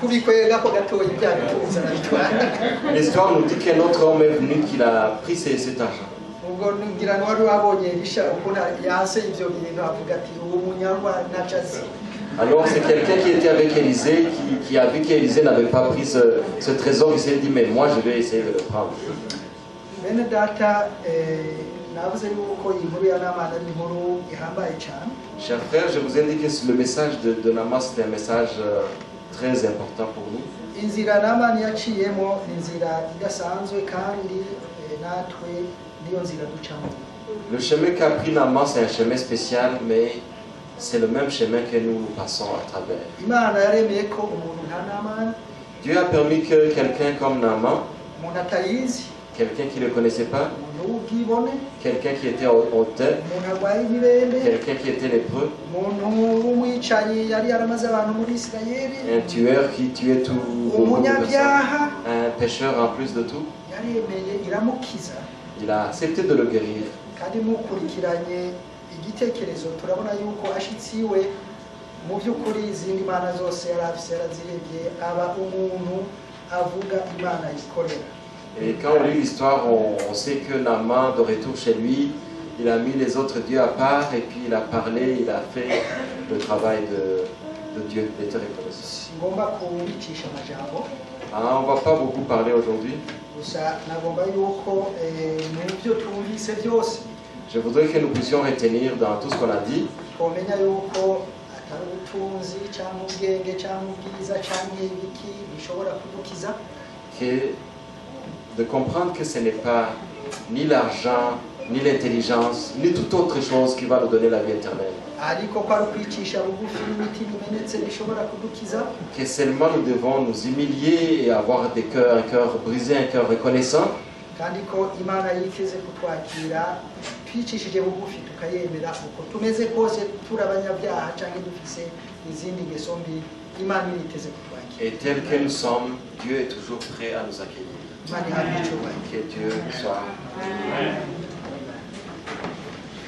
kubikwega ko gatoya ibyaha bituza na bitwara. L'histoire nous dit qu'un autre homme est venu qui a pris cet argent. Ubwo ngira ngo wari wabonye Elisha ukuntu yanse ivyo bintu avuga ati uwo munyarwa nacazi. Alors c'est quelqu'un qui était avec Élisée, qui a vu qu'Élisée n'avait pas pris ce trésor, il s'est dit mais moi je vais essayer de le prendre. Bene data navuze yuko inkuru ya Namani ari inkuru ihambaye cyane. Chers frères, je vous ai dit que le message de Naaman c'était un message très important pour nous. Inzira Namani yaciyemo inzira idasanzwe kandi natwe niyo nzira ducamo. Le chemin qu'a pris Naaman c'est un chemin spécial, mais c'est le même chemin que nous passons à travers. Imana yaremeye ko umuntu nka Namani. Dieu a permis que quelqu'un comme Naaman, umuntu atayizi, quelqu'un qui ne le connaissait pas, umuntu w'ubwibone, quelqu'un qui était hautain, umuntu arwaye ibibembe, quelqu'un qui était lépreux, umuntu w'umwicanyi yari yaramaze abantu muri Isirayeli, un tueur qui tuait tout, beaucoup de personnes, un pécheur en plus de tout. yaremeye iramukiza. Il a accepté de le guérir. Kandi mukurikiranye igitekerezo turabona yuko ashitsiwe mu by'ukuri izindi mana zose yarafise yarazirebye aba umuntu avuga Imana ikorera. Et quand on lit l'histoire, on sait que Naaman, de retour chez lui, il a mis les autres dieux à part et puis il a parlé, il a fait le travail de Dieu, d'être reconnaissant. Ngomba kubicisha amajambo. On ne va pas beaucoup parler aujourd'hui. Gusa nagomba yuko mu byo twumvise byose Je voudrais que nous puissions retenir dans tout ce qu'on a dit twomenya yuko atari ubutunzi cyangwa ubwenge cyangwa ubwiza cyangwa ibiki bishobora kudukiza. De comprendre que ce n'est pas ni l'argent, ni l'intelligence, ni toute autre chose qui va nous donner la vie éternelle. Ariko ko ari kwicisha bugufi n'imitima imenetse bishobora kudukiza. Que seulement nous devons nous humilier et avoir des cœurs, un cœur brisé, un cœur reconnaissant. Kandi ko Imana yiteze kutwakira twicishije bugufi tukayemera uko tumeze kose turi abanyabyaha cyangwa dufise izindi ngeso mbi, Imana yiteze kutwakira. Et tel que nous sommes, Dieu est toujours prêt à nous accueillir. Imana ihabwe icyubahiro. Que Dieu soit.